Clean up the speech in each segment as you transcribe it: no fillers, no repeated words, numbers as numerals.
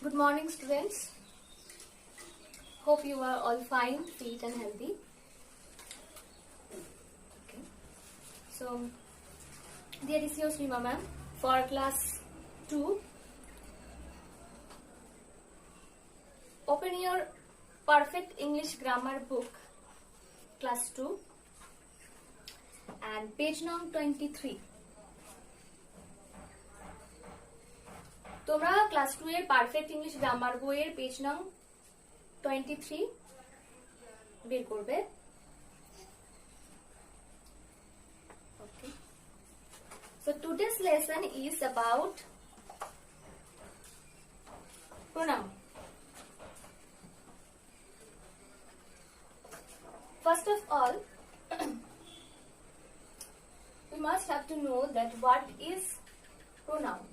Good morning, students. Hope you are all fine, fit and healthy. Okay. So, dear is your Srima ma'am for class 2. Open your perfect English grammar book, class 2, and page number 23. তোমরা class 2 এর perfect English grammar বইয়ের page নং 23 বের করবে। Okay. So today's lesson is about pronoun. First of all, we must have to know that what is pronoun.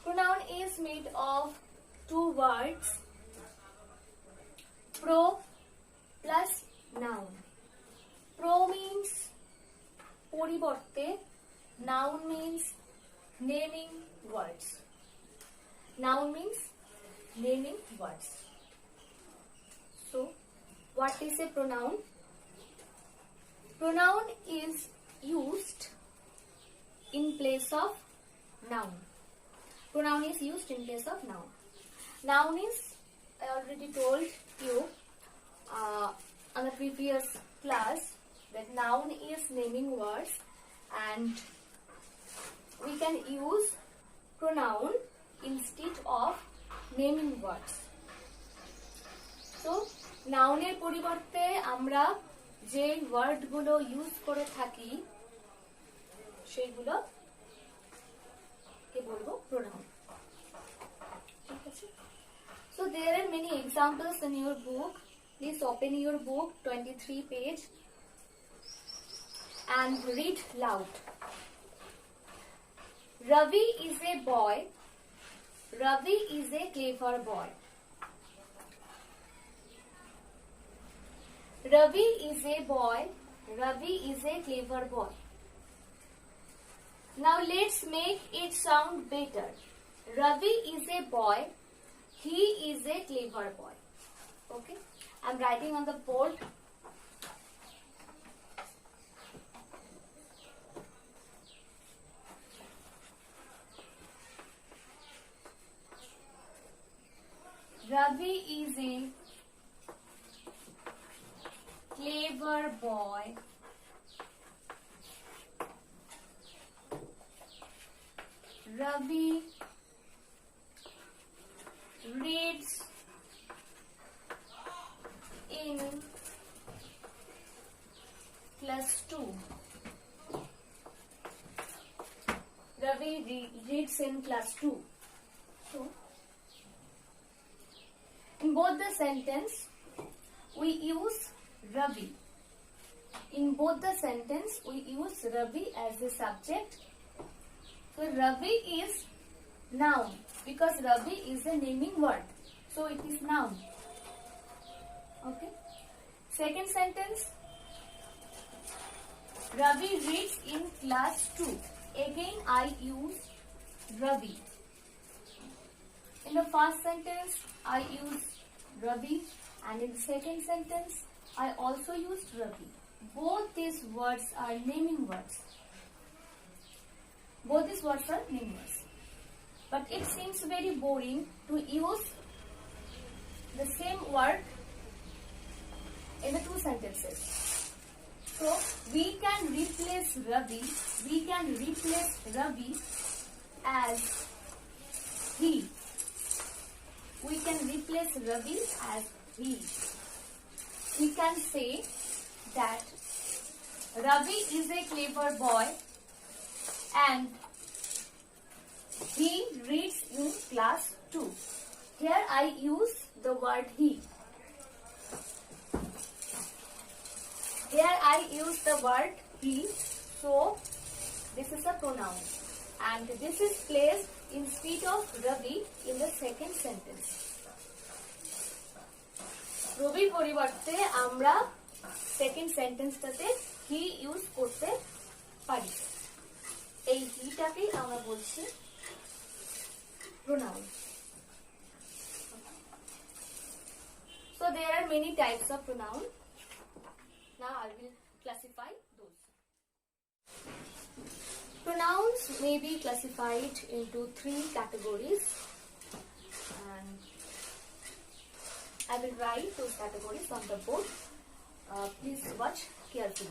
Pronoun is made of two words, pro plus noun. Pro means পরিবর্তে, noun means naming words. Noun means naming words. So, what is a pronoun? Pronoun is used in place of noun. Pronoun is used in place of noun. Noun is, I already told you on the previous class that noun is naming words and we can use pronoun instead of naming words. So, noun এর পরিবর্তে আমরা যে word গুলো use করে থাকি সেগুলো বলবো pronoun. So there are many examples in your book. Please open your book 23 page and read loud. Ravi is a boy. Ravi is a clever boy. Ravi is a boy. Ravi is a clever boy. Now let's make it sound better. Ravi is a boy. He is a clever boy. Okay? I'm writing on the board. Ravi is a clever boy. Ravi reads in class 2. Ravi reads in class 2. So, in both the sentence, we use Ravi. In both the sentence, we use Ravi as the subject. So Ravi is noun because Ravi is a naming word. So it is noun. Okay. Second sentence. Ravi reads in class 2. Again I use Ravi. In the first sentence I use Ravi and in the second sentence I also used Ravi. Both these words are naming words. Both these words are naming words. But it seems very boring to use the same word in the two sentences. So we can replace Ravi. We can replace Ravi as he. We can replace Ravi as he. We can say that Ravi is a clever boy and he reads in class 2. Here I use the word he. Here I use the word he. So this is a pronoun and this is placed instead of Ravi in the second sentence. Ravi পরিবর্তে আমরা second sentence টাতে he use করতে পারি। এই হিটাকেই আমরা বলছি pronoun. So there are many types of pronoun. Now I will classify those. Pronouns may be classified into 3 categories, and I will write those categories on the board. Please watch carefully.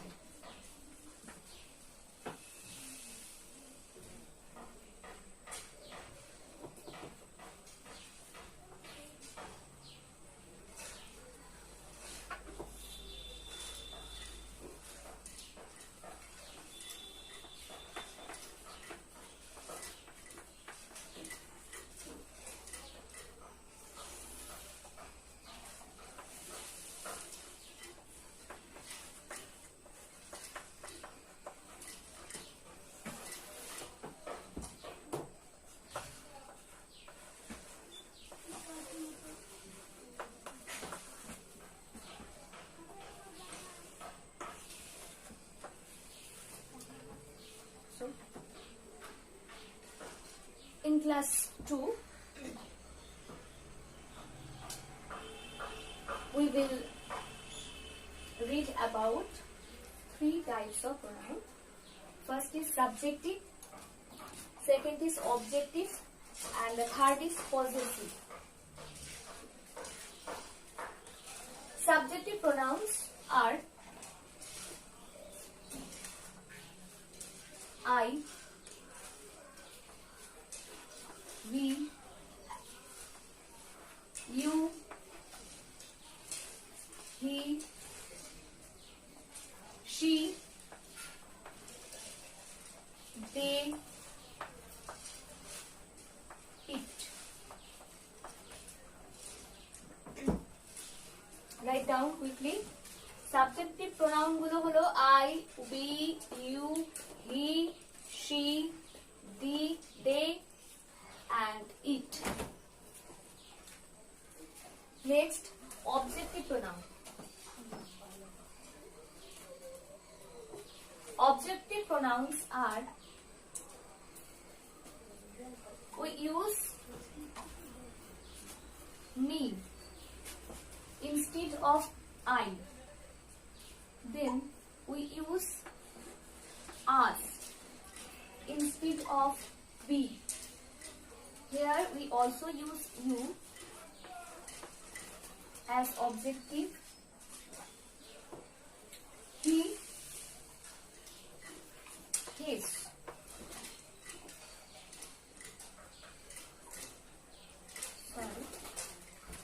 In class 2, we will read about 3 types of pronoun. First is subjective, second is objective, and the third is possessive. Subjective pronouns are I, we, you, he, she, they, it. Write down quickly. Subjective pronoun গুলো হলো I, we, you, he, she, they, and it. Next, objective pronoun. Objective pronouns are, we use me instead of I. Then we use us instead of we. Here we also use you as objective, he, his,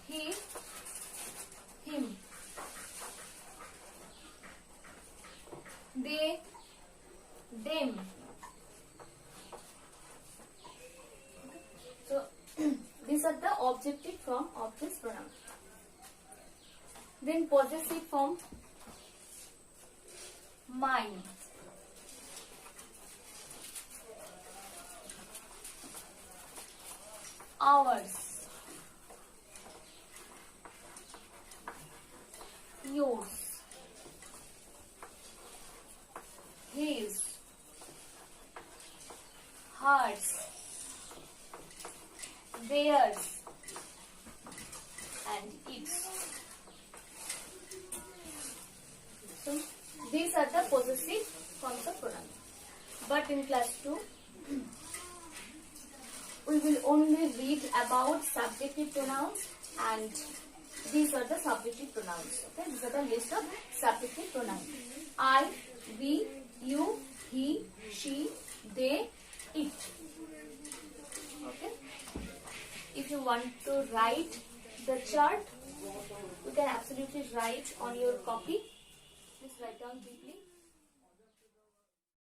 he, him, they, them. So these are the objective form of this pronoun. Then possessive form, mine, ours, yours, his, hers, theirs, and its. So these are the possessive forms of pronoun. But in class 2, we will only read about subjective pronouns, and these are the subjective pronouns. Okay, these are the list of subjective pronouns. I, we, you, he, she, they, it. Okay. If you want to write the chart, you can absolutely write on your copy. Just write down deeply.